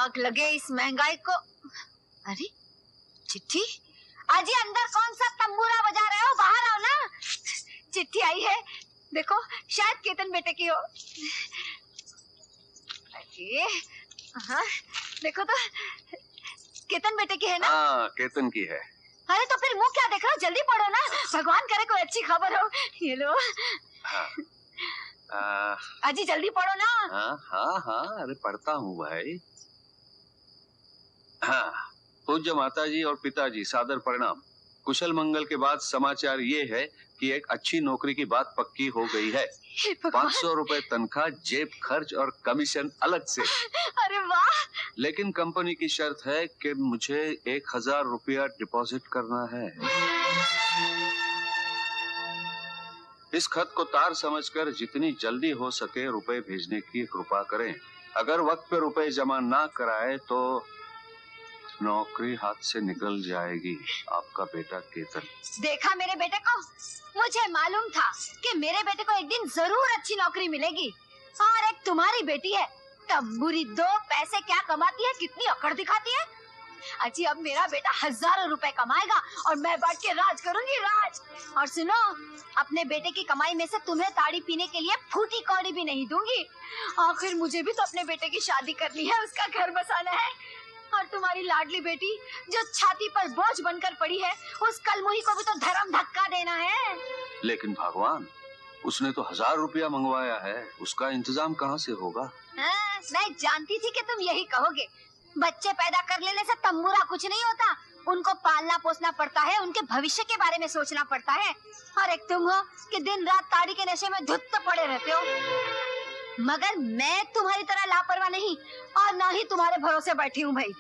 आग लगे इस महंगाई को। अरे चिट्ठी, अजी अंदर कौन सा तंबूरा बजा रहे हो? बाहर आओ ना। चिट्ठी आई है, देखो शायद केतन बेटे की हो। अरे हाँ, देखो तो केतन बेटे की है ना? हाँ, केतन की है। अरे तो फिर मुंह क्या देख रहे हो, जल्दी पढ़ो ना, भगवान करे कोई अच्छी खबर हो। ये लो। हाँ। अजी जल्दी पढ़ो ना। हाँ हाँ हाँ, अरे पढ़ता हूँ भाई। हाँ, पूज्य माताजी और पिताजी सादर प्रणाम। कुशल मंगल के बाद समाचार ये है कि एक अच्छी नौकरी की बात पक्की हो गई है। 500 रुपए तनख्वाह, जेब खर्च और कमीशन अलग से। अरे वाह! लेकिन कंपनी की शर्त है कि मुझे 1000 रुपया डिपॉजिट करना है। इस खत को तार समझकर जितनी जल्दी हो सके रुपए भेजने की कृपा करें। अगर वक्त पे रुपए जमा ना कराए तो नौकरी हाथ से निकल जाएगी। आपका बेटा केतन। देखा मेरे बेटे को? मुझे मालूम था कि मेरे बेटे को एक दिन जरूर अच्छी नौकरी मिलेगी। और एक तुम्हारी बेटी है, तंबूरी, 2 पैसे क्या कमाती है, कितनी अकड़ दिखाती है। अजी अब मेरा बेटा हजारों रुपए कमाएगा और मैं बैठ के राज करूंगी, राज। और सुनो, अपने बेटे की कमाई में से तुम्हें ताड़ी पीने के लिए फूटी कौड़ी भी नहीं दूंगी। आखिर मुझे भी तो अपने बेटे की शादी करनी है, उसका घर बसाना है। और तुम्हारी लाडली बेटी जो छाती पर बोझ बनकर पड़ी है, उस कलमुही को भी तो धर्म धक्का देना है। लेकिन भगवान, उसने तो 1000 रुपया मंगवाया है, उसका इंतजाम कहाँ से होगा? मैं जानती थी कि तुम यही कहोगे। बच्चे पैदा कर लेने से तंबूरा कुछ नहीं होता, उनको पालना पोसना पड़ता है, उनके भविष्य के बारे में सोचना पड़ता है। और एक तुम हो कि दिन रात ताड़ी के नशे में धुत पड़े रहते हो। मगर मैं तुम्हारी तरह लापरवाह नहीं और ना ही तुम्हारे भरोसे बैठी हूँ भाई।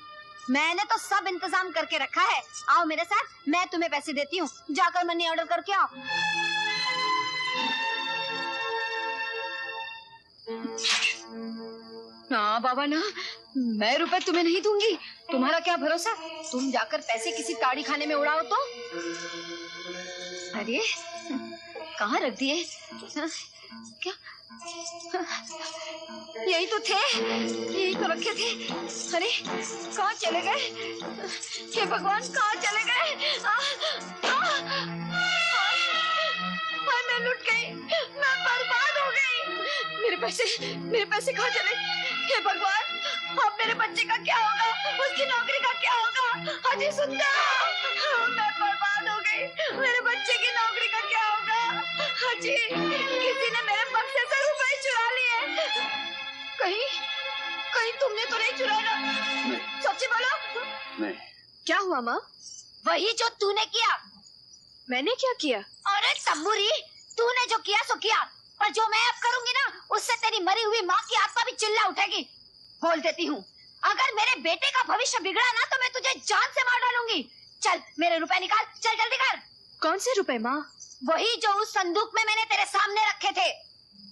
मैंने तो सब इंतजाम करके रखा है। आओ मेरे साथ, मैं तुम्हें पैसे देती हूँ, जाकर मनी ऑर्डर करके आओ। ना बाबा ना, मैं रुपए तुम्हें नहीं दूंगी। तुम्हारा क्या भरोसा, तुम जाकर पैसे किसी ताड़ी खाने में उड़ाओ तो। अरे कहाँ रख दिए? क्या यही तो थे, यही तो रखे थे। अरे कहाँ चले गए? हे भगवान, कहाँ चले गए? मैं लुट गई, मैं बर्बाद हो गई। मेरे पैसे कहाँ चले? हे भगवान, अब मेरे बच्चे का क्या होगा, उसकी नौकरी का क्या होगा? अजी सुनता, मैं बर्बाद हो गई, मेरे बच्चे की नौकरी का क्या होगा? अजी, किसी ने मेरे बक्से से रुपए चुरा लिए। कहीं तुमने तो नहीं चुराया ना? सच्ची बोलो। नहीं। क्या हुआ माँ? वही जो तूने किया। मैंने क्या किया? अरे तंबूरी, तूने जो किया सो किया, पर जो मैं अब करूंगी ना, उससे तेरी मरी हुई माँ की आत्मा भी चिल्ला उठेगी। बोल देती हूँ, अगर मेरे बेटे का भविष्य बिगड़ा ना तो मैं तुझे जान से मार डालूंगी। चल मेरे रुपए निकाल, चल जल्दी कर। कौन से रुपए माँ? वही जो उस संदूक में मैंने तेरे सामने रखे थे।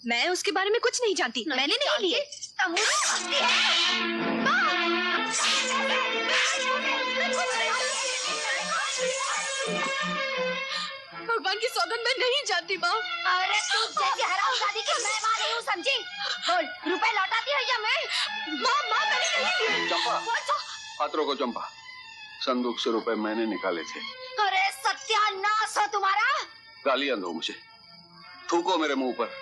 मैं उसके बारे में कुछ नहीं जानती, मैंने नहीं लिए। भगवान की सौगंध मैं नहीं जानती माँ। अरे तू जैसी हरामजादी की मैं माँ नहीं हूँ, समझी? बोल, रुपए लौटाती है या मैं? माँ मैंने नहीं लिए। चंपा, हाथ रोको चंपा, संदूक से रुपए मैंने निकाले थे। अरे सत्यानाश हो तुम्हारा। गालियां दो मुझे, थूको मेरे मुंह पर।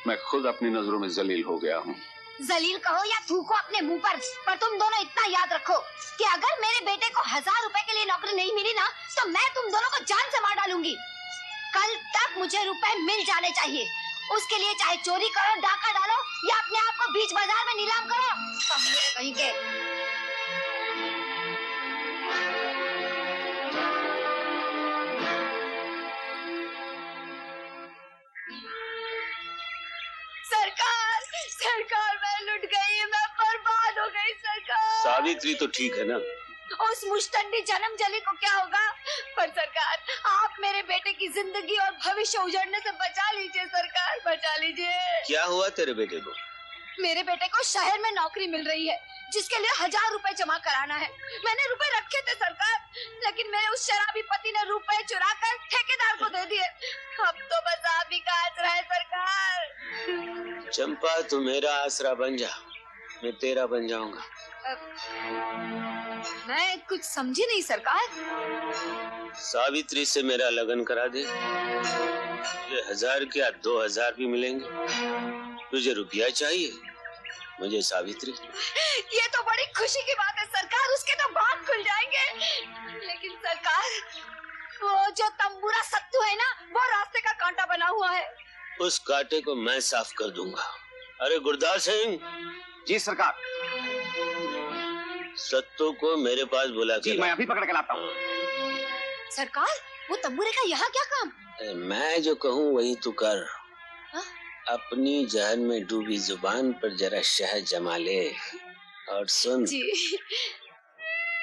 मैं खुद अपनी नजरों में जलील हो गया हूँ। जलील कहो या थूको अपने मुंह पर तुम दोनों इतना याद रखो कि अगर मेरे बेटे को 1000 रुपए के लिए नौकरी नहीं मिली ना, तो मैं तुम दोनों को जान से मार डालूंगी। कल तक मुझे रुपए मिल जाने चाहिए। उसके लिए चाहे चोरी करो, डाका डालो या अपने आप को बीच बाजार में नीलाम करो। कहीं के सरकार मैं लुट गई, मैं बर्बाद हो गई। सरकार, सावित्री तो ठीक है ना? उस मुश्तंडी जन्म जली को क्या होगा? पर सरकार, आप मेरे बेटे की जिंदगी और भविष्य उजड़ने से बचा लीजिए। सरकार बचा लीजिए। क्या हुआ तेरे बेटे को? मेरे बेटे को शहर में नौकरी मिल रही है, जिसके लिए 1000 रुपए जमा कराना है। मैंने रुपए रखे थे सरकार, लेकिन मेरे उस शराबी पति ने रुपए चुरा कर ठेकेदार को दे दिए। अब तो बस आप ही का आसरा है सरकार। चंपा, तू मेरा आसरा बन जा, मैं तेरा बन जाऊंगा। मैं कुछ समझी नहीं सरकार। सावित्री से मेरा लगन करा दे, तुझे 1000 क्या 2000 भी मिलेंगे। तुझे रुपया चाहिए, मुझे सावित्री। ये तो बड़ी खुशी की बात है सरकार, उसके तो बात खुल जाएंगे। लेकिन सरकार, वो जो तंबूरा सत्तू है ना, वो रास्ते का कांटा बना हुआ है। उस कांटे को मैं साफ कर दूंगा। अरे गुरदास सिंह। जी सरकार। सत्तू को मेरे पास बुला के जी मैं अभी पकड़ के लाता हूँ। सरकार, वो तंबूरे का यहाँ क्या काम? मैं जो कहूँ वही तू कर। हा? अपनी जहन में डूबी जुबान पर जरा शहद जमा ले और सुन। जी।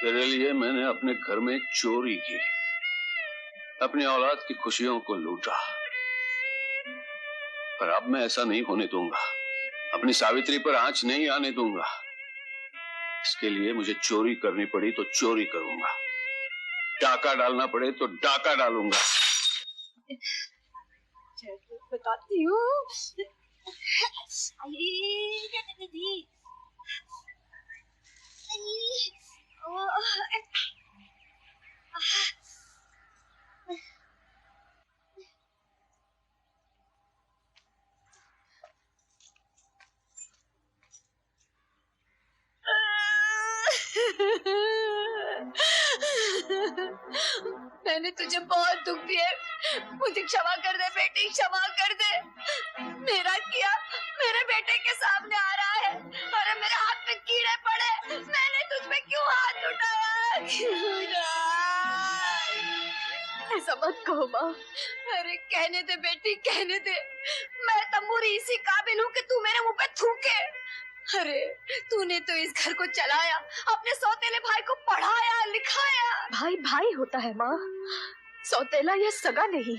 तेरे लिए मैंने अपने घर में चोरी की, अपनी औलाद की खुशियों को लूटा, पर अब मैं ऐसा नहीं होने दूंगा। अपनी सावित्री पर आंच नहीं आने दूंगा। इसके लिए मुझे चोरी करनी पड़ी तो चोरी करूंगा, डाका डालना पड़े तो डाका डालूंगा। बताती हूँ। मैंने तुझे बहुत दुख दिया, मुझे क्षमा कर दे बेटी, क्षमा कर दे। मेरा किया मेरे बेटे के सामने आ रहा है। अरे मेरे हाथ में कीड़े पड़े, मैंने तुझ पे क्यों हाथ उठाया? ऐसा मत कहो माँ। अरे कहने दे बेटी, कहने दे। मैं तंबूरी इसी काबिल हूँ कि तू मेरे मुंह पे थूके। अरे तूने तो इस घर को चलाया, अपने सौतेले भाई को पढ़ाया लिखाया। भाई भाई होता है माँ, सौतेला या सगा नहीं।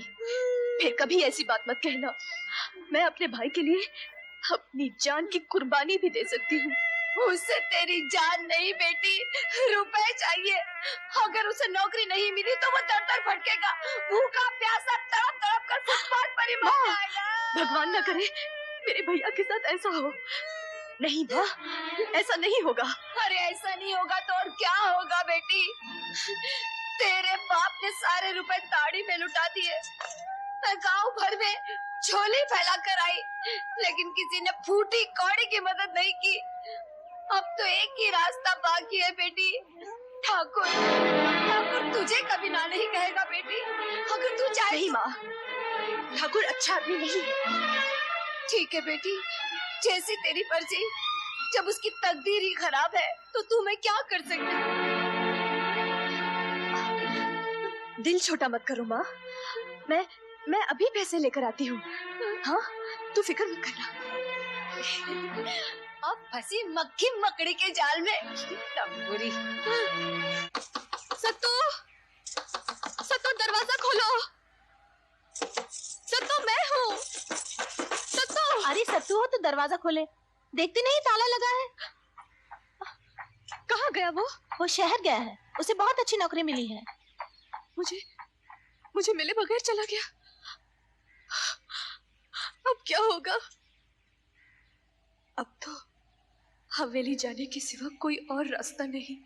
फिर कभी ऐसी बात मत कहना। मैं अपने भाई के लिए अपनी जान की कुर्बानी भी दे सकती हूँ। उससे तेरी जान नहीं बेटी, रुपए चाहिए। अगर उसे नौकरी नहीं मिली तो वो दर दर भटकेगा, भूखा प्यासा तड़प तड़प कर फुटपाथ पर ही मर जाएगा। भगवान न करे मेरे भैया के साथ ऐसा हो। नहीं माँ, ऐसा नहीं होगा। अरे ऐसा नहीं होगा तो और क्या होगा बेटी? तेरे बाप ने सारे रुपए ताड़ी में लुटा दिए। मैं गांव भर में झोली फैला कर आई, लेकिन किसी ने फूटी कौड़ी की मदद नहीं की। अब तो एक ही रास्ता बाकी है बेटी। ठाकुर, ठाकुर तुझे कभी ना नहीं कहेगा बेटी, अगर तू चाहे। नहीं माँ, ठाकुर अच्छा आदमी नहीं है। ठीक है बेटी, जैसी तेरी मर्जी। जब उसकी तकदीर ही खराब है तो तू मैं क्या कर सकती हूँ? दिल छोटा मत करो माँ, मैं अभी पैसे लेकर आती हूँ। हाँ, तू फिक्र मत करना। अब फंसी मक्खी मकड़ी के जाल में। तंबूरी। सत्तू, सत्तू दरवाजा खोलो। सत्तू मैं हूँ। सत्तू। अरे सत्तू हो तो दरवाजा खोले, देखती नहीं ताला लगा है। कहाँ गया वो? वो शहर गया है, उसे बहुत अच्छी नौकरी मिली है। मुझे मिले बगैर चला गया। अब क्या होगा? अब तो हवेली जाने के सिवा कोई और रास्ता नहीं।